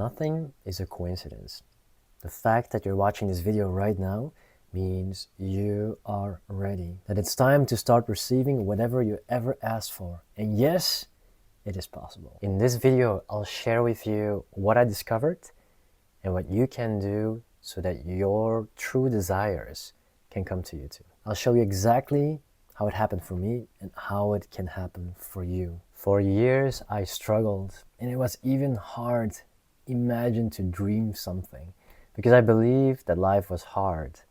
Nothing is a coincidence. The fact that you're watching this video right now means you are ready. That it's time to start receiving whatever you ever asked for. And yes, it is possible. In this video, I'll share with you what I discovered and what you can do so that your true desires can come to you too. I'll show you exactly how it happened for me and how it can happen for you. For years, I struggled, and it was even hard imagine to dream something because I believed that life was hard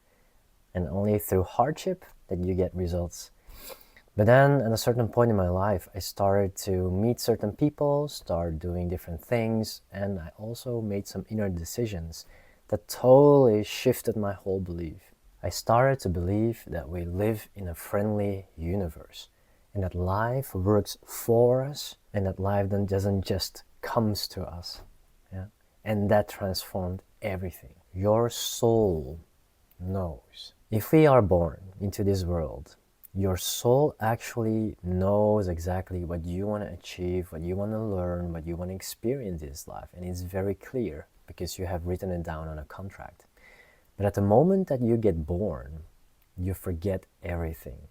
and only through hardship that you get results. But then at a certain point in my life, I started to meet certain people, start doing different things, and I also made some inner decisions that totally shifted my whole belief. I started to believe that we live in a friendly universe and that life works for us and that life then doesn't just comes to us. Yeah? And that transformed everything. Your soul knows. If we are born into this world, your soul actually knows exactly what you want to achieve, what you want to learn, what you want to experience in this life. And it's very clear because you have written it down on a contract. But at the moment that you get born, you forget everything.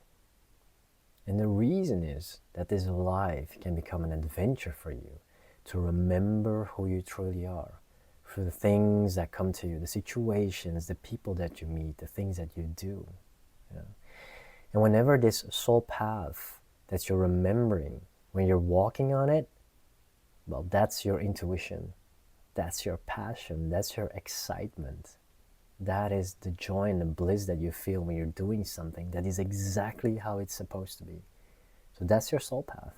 And the reason is that this life can become an adventure for you to remember who you truly are through the things that come to you, the situations, the people that you meet, the things that you do. Yeah? And whenever this soul path that you're remembering, when you're walking on it, well, that's your intuition, that's your passion, that's your excitement. That is the joy and the bliss that you feel when you're doing something that is exactly how it's supposed to be. So that's your soul path.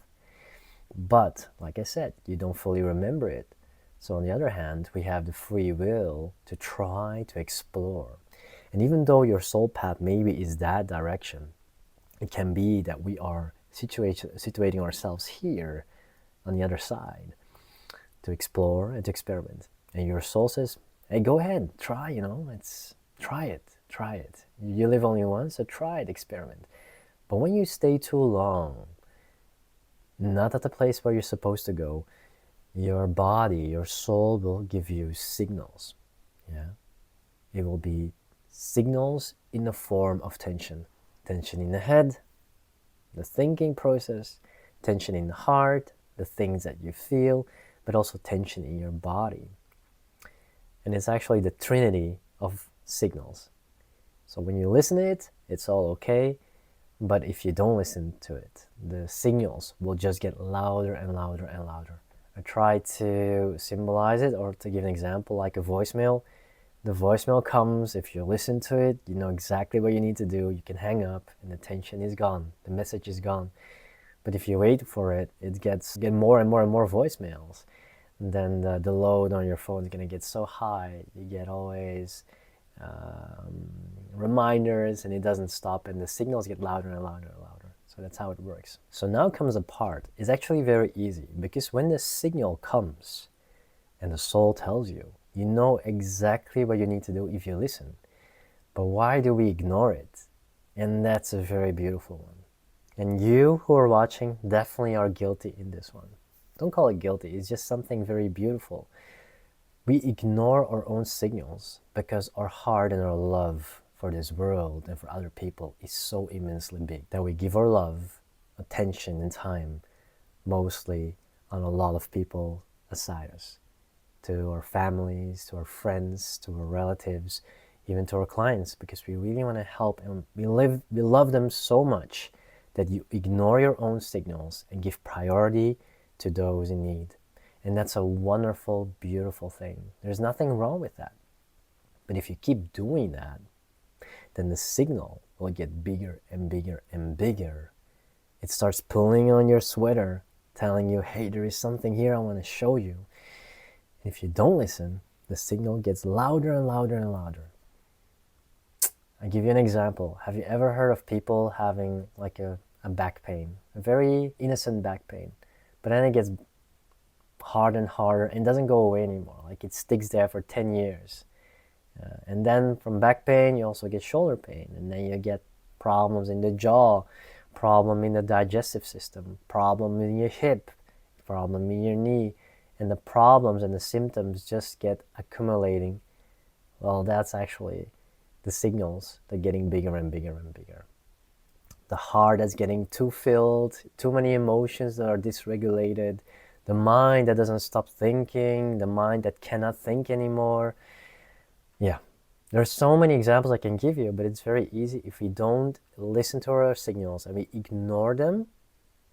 But, like I said, you don't fully remember it. So on the other hand, we have the free will to try to explore. And even though your soul path maybe is that direction, it can be that we are situating ourselves here on the other side to explore and to experiment. And your soul says, hey, go ahead, try, try it. You live only once, so try it, experiment. But when you stay too long, not at the place where you're supposed to go, your body, your soul will give you signals. Yeah, it will be signals in the form of tension. Tension in the head, the thinking process, tension in the heart, the things that you feel, but also tension in your body. And it's actually the trinity of signals. So when you listen to it, it's all okay. But if you don't listen to it, the signals will just get louder and louder and louder. I try to symbolize it or to give an example like a voicemail. The voicemail comes, if you listen to it, you know exactly what you need to do. You can hang up and the tension is gone. The message is gone. But if you wait for it, it gets more and more and more voicemails. And then the load on your phone is going to get so high. You get always reminders and it doesn't stop and the signals get louder and louder and louder. So that's how it works. So now comes the part. It's actually very easy because when the signal comes and the soul tells you, you know exactly what you need to do if you listen. But why do we ignore it? And that's a very beautiful one. And you who are watching definitely are guilty in this one. Don't call it guilty, it's just something very beautiful. We ignore our own signals because our heart and our love for this world and for other people is so immensely big that we give our love, attention, and time mostly on a lot of people aside us. To our families, to our friends, to our relatives, even to our clients, because we really want to help and we love them so much that you ignore your own signals and give priority to those in need. And that's a wonderful, beautiful thing. There's nothing wrong with that. But if you keep doing that, then the signal will get bigger and bigger and bigger. It starts pulling on your sweater, telling you, hey, there is something here I want to show you. And if you don't listen, the signal gets louder and louder and louder. I'll give you an example. Have you ever heard of people having like a back pain? A very innocent back pain. But then it gets harder and harder and doesn't go away anymore. Like it sticks there for 10 years. And then from back pain, you also get shoulder pain. And then you get problems in the jaw, problem in the digestive system, problem in your hip, problem in your knee. and the problems and the symptoms just get accumulating, well, that's actually the signals that are getting bigger and bigger and bigger. The heart that's getting too filled, too many emotions that are dysregulated, the mind that doesn't stop thinking, the mind that cannot think anymore. Yeah, there are so many examples I can give you, but it's very easy. If we don't listen to our signals and we ignore them,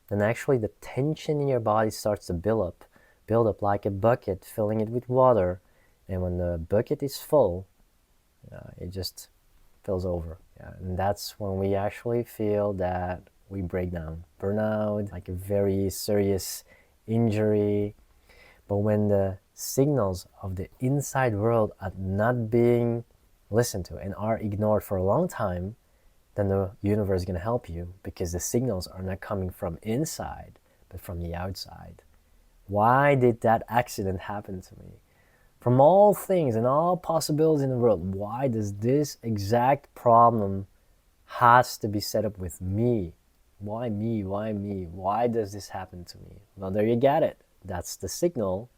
then actually the tension in your body starts to build up like a bucket, filling it with water. And when the bucket is full, it just fills over. Yeah, and that's when we actually feel that we break down. Burnout, like a very serious injury. But when the signals of the inside world are not being listened to and are ignored for a long time, then the universe is going to help you, because the signals are not coming from inside, but from the outside. Why did that accident happen to me? From all things and all possibilities in the world, why does this exact problem has to be set up with me? Why me? Why me? Why does this happen to me? Well, there you get it. That's the signal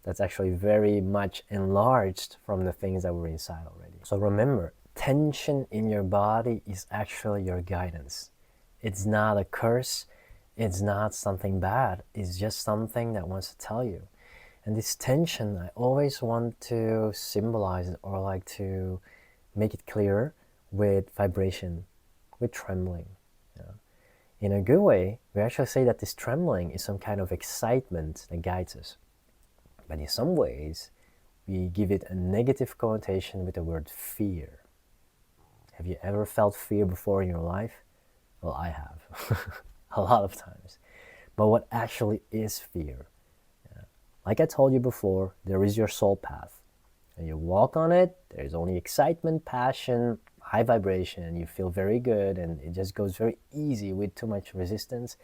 that's actually very much enlarged from the things that were inside already. So remember, tension in your body is actually your guidance. It's not a curse. It's not something bad. It's just something that wants to tell you. And this tension, I always want to symbolize it, or like to make it clearer, with vibration, with trembling. In a good way, we actually say that this trembling is some kind of excitement that guides us. But in some ways, we give it a negative connotation with the word fear. Have you ever felt fear before in your life? Well, I have, a lot of times. But what actually is fear? Like I told you before, there is your soul path. And you walk on it, there's only excitement, passion, high vibration, and you feel very good, and it just goes very easy with too much resistance.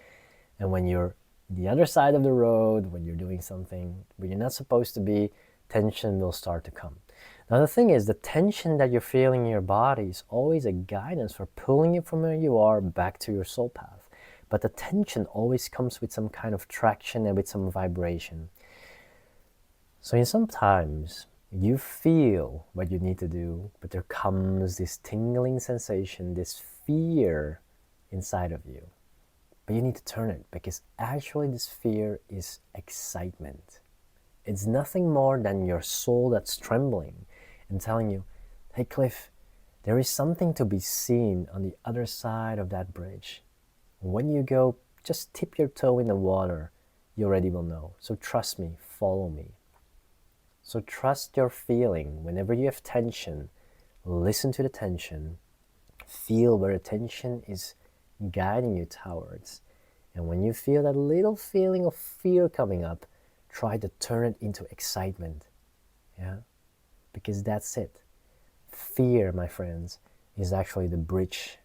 And when you're the other side of the road, when you're doing something where you're not supposed to be, tension will start to come. Now the thing is, the tension that you're feeling in your body is always a guidance for pulling you from where you are back to your soul path. But the tension always comes with some kind of traction and with some vibration. So sometimes you feel what you need to do, but there comes this tingling sensation, this fear inside of you. But you need to turn it, because actually this fear is excitement. It's nothing more than your soul that's trembling and telling you, hey Cliff, there is something to be seen on the other side of that bridge. When you go, just tip your toe in the water, you already will know. So trust me, follow me. So trust your feeling. Whenever you have tension, listen to the tension, feel where the tension is guiding you towards. And when you feel that little feeling of fear coming up, try to turn it into excitement. Yeah? Because that's it. Fear, my friends, is actually the bridge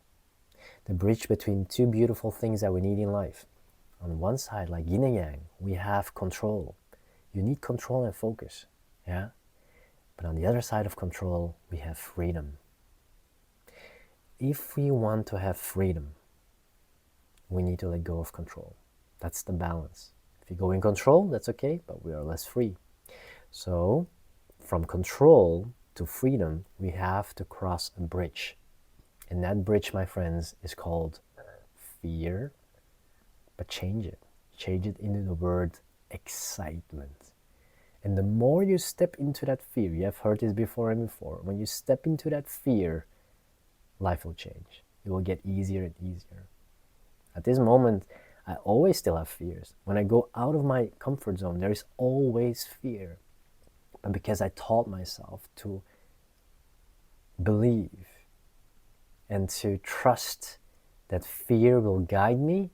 between two beautiful things that we need in life. On one side, like yin and yang, we have control. You need control and focus. Yeah? But on the other side of control, we have freedom. If we want to have freedom, we need to let go of control. That's the balance. If you go in control, that's okay, but we are less free. So, from control to freedom, we have to cross a bridge. And that bridge, my friends, is called fear. But change it. Change it into the word excitement. And the more you step into that fear, you have heard this before and before, when you step into that fear, life will change. It will get easier and easier. At this moment, I always still have fears. When I go out of my comfort zone, there is always fear. But because I taught myself to believe and to trust that fear will guide me,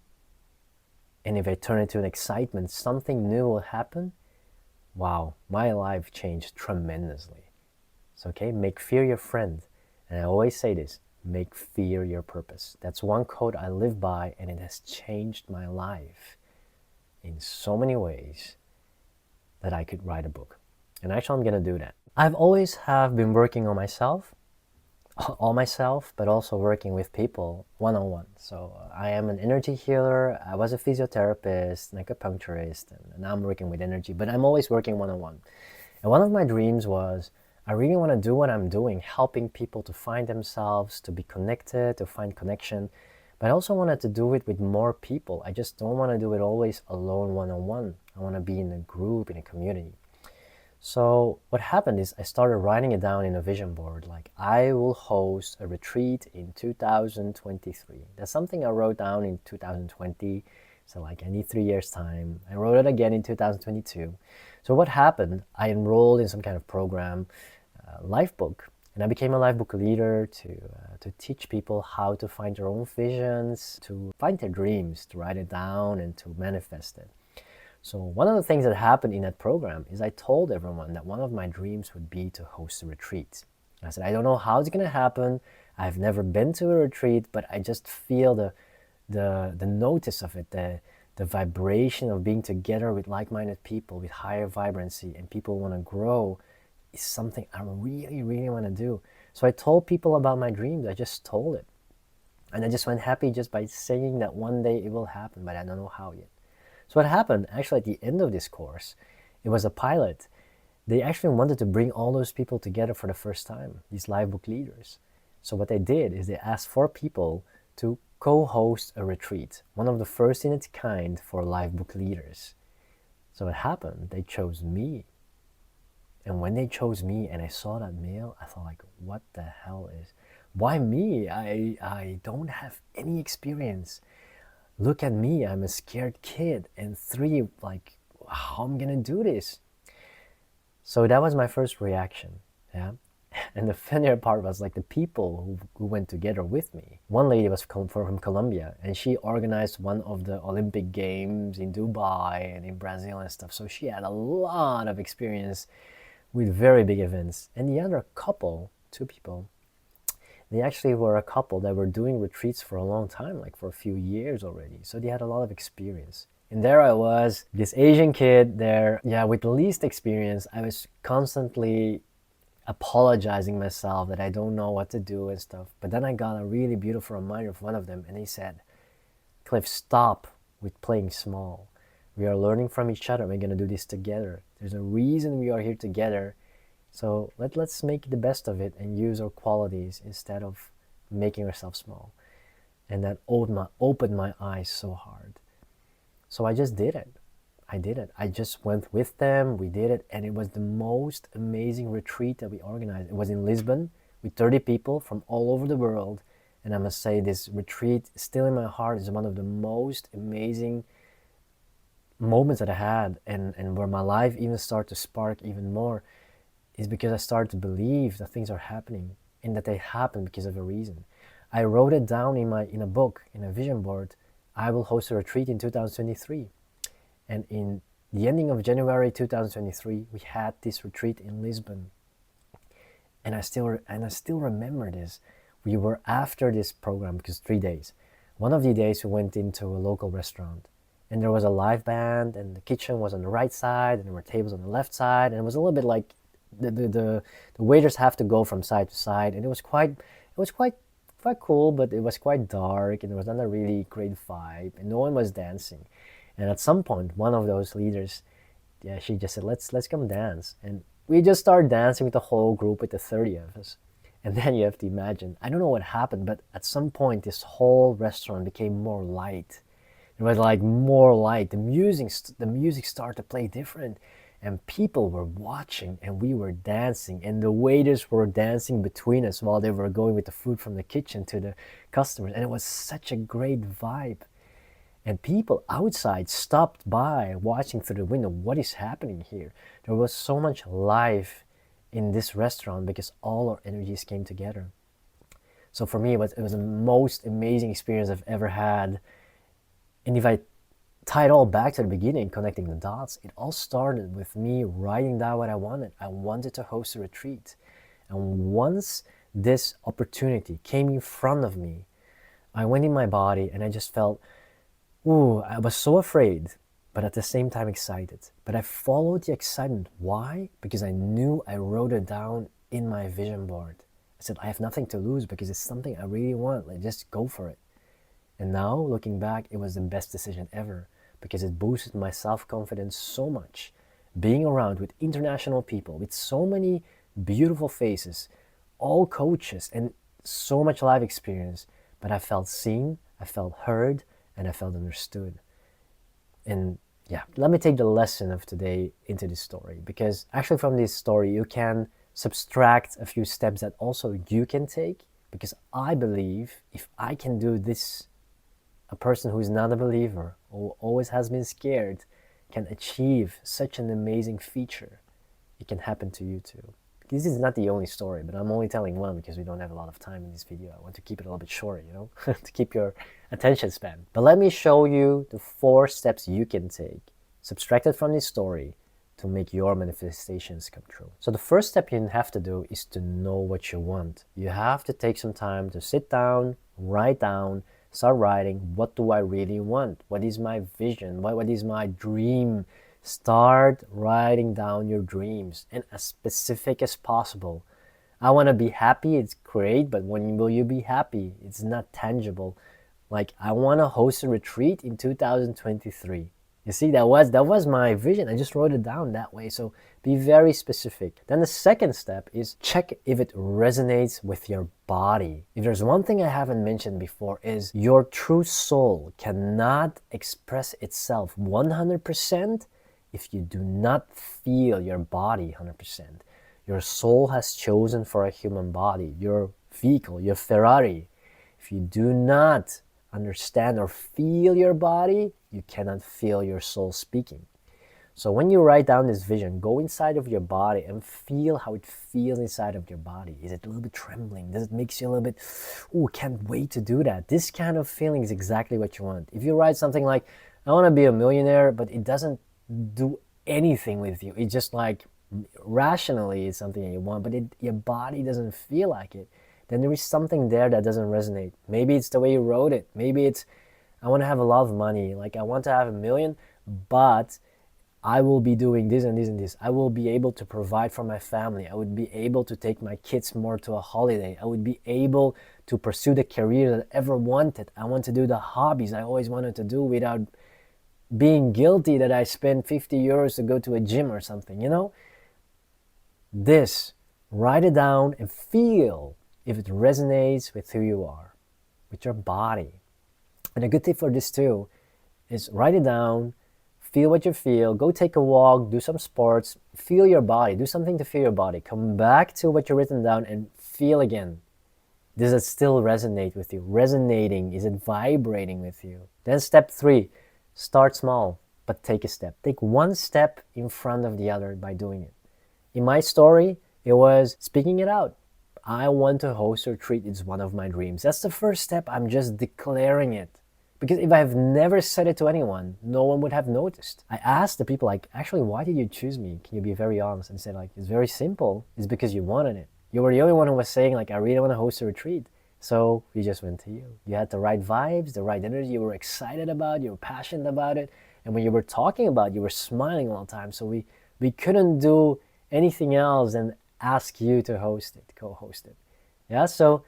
and if I turn it to an excitement, something new will happen, wow, my life changed tremendously. So, okay, make fear your friend. And I always say this, make fear your purpose. That's one quote I live by, and it has changed my life in so many ways that I could write a book. And actually, I'm going to do that. I've always have been working on myself, all myself, but also working with people one-on-one. So I am an energy healer. I was a physiotherapist, an acupuncturist, and now I'm working with energy, but I'm always working one-on-one. And one of my dreams was I really want to do what I'm doing, helping people to find themselves, to be connected, to find connection. But I also wanted to do it with more people. I just don't want to do it always alone, one-on-one. I want to be in a group, in a community. So what happened is I started writing it down in a vision board. Like, I will host a retreat in 2023. That's something I wrote down in 2020. So like, I need 3 years time. I wrote it again in 2022. So what happened? I enrolled in some kind of program, life book, and I became a life book leader to teach people how to find their own visions, to find their dreams, to write it down, and to manifest it. So one of the things that happened in that program is I told everyone that one of my dreams would be to host a retreat. I said, I don't know how it's going to happen. I've never been to a retreat, but I just feel the notice of it, the vibration of being together with like-minded people with higher vibrancy and people want to grow is something I really, really want to do. So I told people about my dreams. I just told it. And I just went happy just by saying that one day it will happen, but I don't know how yet. So what happened, actually at the end of this course, it was a pilot. They actually wanted to bring all those people together for the first time, these live book leaders. So what they did is they asked 4 people to co-host a retreat, one of the first in its kind for live book leaders. So what happened, they chose me. And when they chose me and I saw that mail, I thought like, what the hell is, why me? I don't have any experience. Look at me, I'm a scared kid. And 3, like, how am I gonna do this? So that was my first reaction, yeah. And the funnier part was like the people who went together with me. One lady was from Colombia, and she organized one of the Olympic Games in Dubai and in Brazil and stuff. So she had a lot of experience with very big events. And the other couple, 2 people, they actually were a couple that were doing retreats for a long time, like for a few years already. So they had a lot of experience. And there I was, this Asian kid there, yeah, with the least experience. I was constantly apologizing myself that I don't know what to do and stuff. But then I got a really beautiful reminder from one of them, and he said, Cliff, stop with playing small. We are learning from each other. We're going to do this together. There's a reason we are here together. So let's make the best of it and use our qualities instead of making ourselves small. And that opened my eyes so hard. So I just did it. I did it. I just went with them. We did it. And it was the most amazing retreat that we organized. It was in Lisbon with 30 people from all over the world. And I must say, this retreat, still in my heart, is one of the most amazing moments that I had, and where my life even started to spark even more, is because I started to believe that things are happening and that they happen because of a reason. I wrote it down in a book, in a vision board. I will host a retreat in 2023. And in the ending of January 2023, we had this retreat in Lisbon. And I still remember this. We were after this program, because 3 days. One of the days we went into a local restaurant, and there was a live band, and the kitchen was on the right side, and there were tables on the left side, and it was a little bit like the waiters have to go from side to side, and it was quite cool, but it was quite dark, and there was not a really great vibe, and no one was dancing. And at some point, one of those leaders, yeah, she just said, let's come dance. And we just started dancing with the whole group, with the 30 of us. And then you have to imagine, I don't know what happened, but at some point this whole restaurant became more light. It was like more light. The music started to play different, and people were watching, and we were dancing, and the waiters were dancing between us while they were going with the food from the kitchen to the customers. And it was such a great vibe. And people outside stopped by, watching through the window. What is happening here? There was so much life in this restaurant because all our energies came together. So for me, it was the most amazing experience I've ever had. And if I tie it all back to the beginning, connecting the dots, it all started with me writing down what I wanted. I wanted to host a retreat. And once this opportunity came in front of me, I went in my body and I just felt, ooh, I was so afraid, but at the same time excited. But I followed the excitement. Why? Because I knew I wrote it down in my vision board. I said, I have nothing to lose because it's something I really want. Like, just go for it. And now, looking back, it was the best decision ever because it boosted my self-confidence so much. Being around with international people, with so many beautiful faces, all coaches, and so much life experience. But I felt seen, I felt heard, and I felt understood. And yeah, let me take the lesson of today into this story, because actually from this story you can subtract a few steps that also you can take, because I believe if I can do this, a person who is not a believer, or always has been scared, can achieve such an amazing feature. It can happen to you too. This is not the only story, but I'm only telling one because we don't have a lot of time in this video. I want to keep it a little bit shorter, you know, to keep your attention span. But let me show you the 4 steps you can take, subtracted from this story, to make your manifestations come true. So the first step you have to do is to know what you want. You have to take some time to sit down, write down, start writing, what do I really want? What is my vision? What is my dream? Start writing down your dreams, and as specific as possible. I want to be happy, it's great, but when will you be happy? It's not tangible. Like, I want to host a retreat in 2023. You see, that was my vision. I just wrote it down that way. So be very specific. Then the second step is check if it resonates with your body. If there's one thing I haven't mentioned before, is your true soul cannot express itself 100% if you do not feel your body 100%. Your soul has chosen for a human body, your vehicle, your Ferrari. If you do not understand or feel your body, you cannot feel your soul speaking. So when you write down this vision, go inside of your body and feel how it feels inside of your body. Is it a little bit trembling? Does it make you a little bit, oh, can't wait to do that? This kind of feeling is exactly what you want. If you write something like, I want to be a millionaire, but it doesn't do anything with you. It's just like, rationally it's something that you want, but your body doesn't feel like it, then there is something there that doesn't resonate. Maybe it's the way you wrote it. Maybe it's, I want to have a lot of money. Like, I want to have 1 million, but I will be doing this and this and this. I will be able to provide for my family. I would be able to take my kids more to a holiday. I would be able to pursue the career that I ever wanted. I want to do the hobbies I always wanted to do without being guilty that I spent 50 euros to go to a gym or something, you know? This, write it down and feel if it resonates with who you are, with your body. And a good tip for this too is write it down, feel what you feel, go take a walk, do some sports, feel your body, do something to feel your body. Come back to what you've written down and feel again. Does it still resonate with you? Resonating, is it vibrating with you? Then step 3, start small, but take a step. Take one step in front of the other by doing it. In my story, it was speaking it out. I want to host a retreat. It's one of my dreams. That's the first step. I'm just declaring it. Because if I've never said it to anyone, no one would have noticed. I asked the people, like, actually, why did you choose me? Can you be very honest and say, like, it's very simple. It's because you wanted it. You were the only one who was saying, like, I really want to host a retreat. So we just went to you. You had the right vibes, the right energy. You were excited about it. You were passionate about it. And when you were talking about it, you were smiling all the time. So we couldn't do anything else than ask you to host it, co-host it. Yeah, so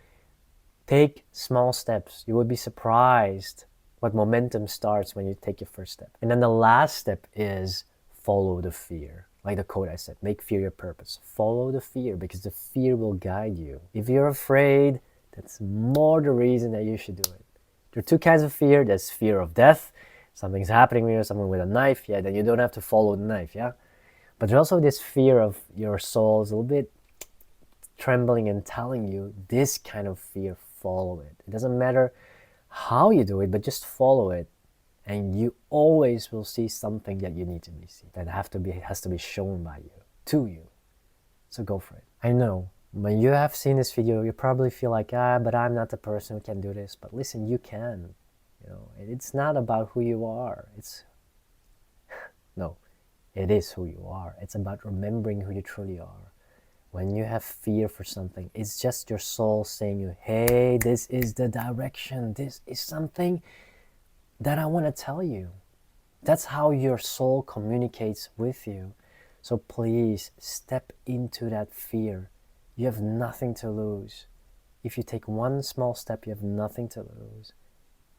take small steps. You would be surprised what momentum starts when you take your first step. And then the last step is follow the fear. Like the quote I said, make fear your purpose. Follow the fear, because the fear will guide you. If you're afraid, that's more the reason that you should do it. There are 2 kinds of fear. There's fear of death. Something's happening with you, someone with a knife. Yeah, then you don't have to follow the knife, yeah? But there's also this fear of your soul's a little bit trembling and telling you, this kind of fear, follow it. It doesn't matter how you do it, but just follow it. And you always will see something that you need to be seen, that has to be shown by you, to you. So go for it. I know, when you have seen this video, you probably feel like, but I'm not the person who can do this. But listen, you can. You know, it's not about who you are. No. It is who you are. It's about remembering who you truly are. When you have fear for something, it's just your soul saying you, hey, this is the direction. This is something that I want to tell you. That's how your soul communicates with you. So please step into that fear. You have nothing to lose. If you take one small step, you have nothing to lose.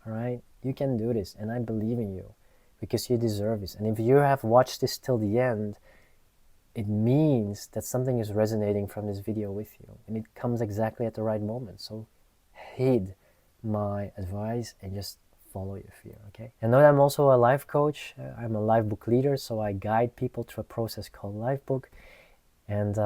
All right? You can do this, and I believe in you because you deserve this. And if you have watched this till the end, it means that something is resonating from this video with you, and it comes exactly at the right moment. So heed my advice and just follow your fear, okay? And know that I'm also a life coach. I'm a life book leader, so I guide people through a process called Life Book. And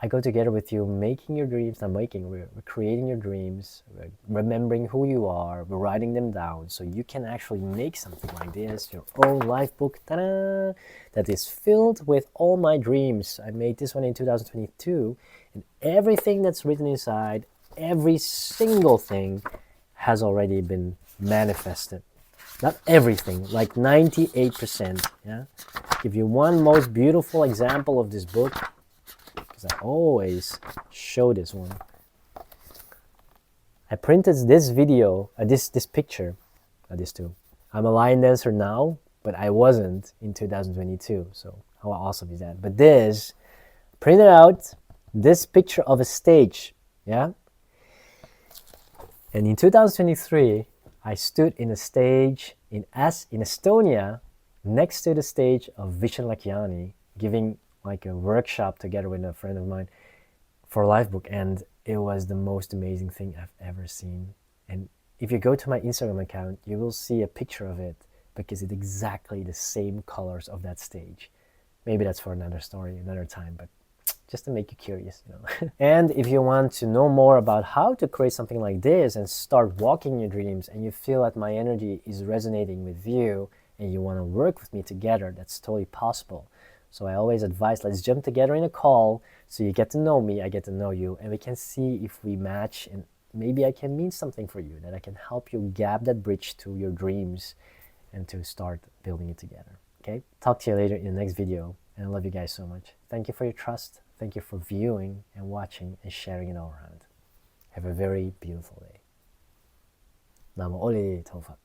I go together with you making your dreams, we're creating your dreams, we're remembering who you are, we're writing them down so you can actually make something like this, your own life book, ta-da, that is filled with all my dreams. I made this one in 2022, and everything that's written inside, every single thing has already been manifested. Not everything, like 98%, yeah? Give you one most beautiful example of this book, because I always show this one. I printed this video, this picture, this too. I'm a line dancer now, but I wasn't in 2022, so how awesome is that? But this, printed out this picture of a stage, yeah? And in 2023, I stood in a stage in Estonia, next to the stage of Vishen Lakhiani, giving like a workshop together with a friend of mine for Life Book, and it was the most amazing thing I've ever seen. And if you go to my Instagram account, you will see a picture of it because it's exactly the same colors of that stage. Maybe that's for another story, another time, but just to make you curious, you know. And if you want to know more about how to create something like this and start walking your dreams, and you feel that my energy is resonating with you and you want to work with me together, that's totally possible. So I always advise, let's jump together in a call so you get to know me, I get to know you, and we can see if we match, and maybe I can mean something for you, that I can help you gap that bridge to your dreams and to start building it together. Okay? Talk to you later in the next video, and I love you guys so much. Thank you for your trust. Thank you for viewing and watching and sharing it all around. Have a very beautiful day. Namo Ole Taufa.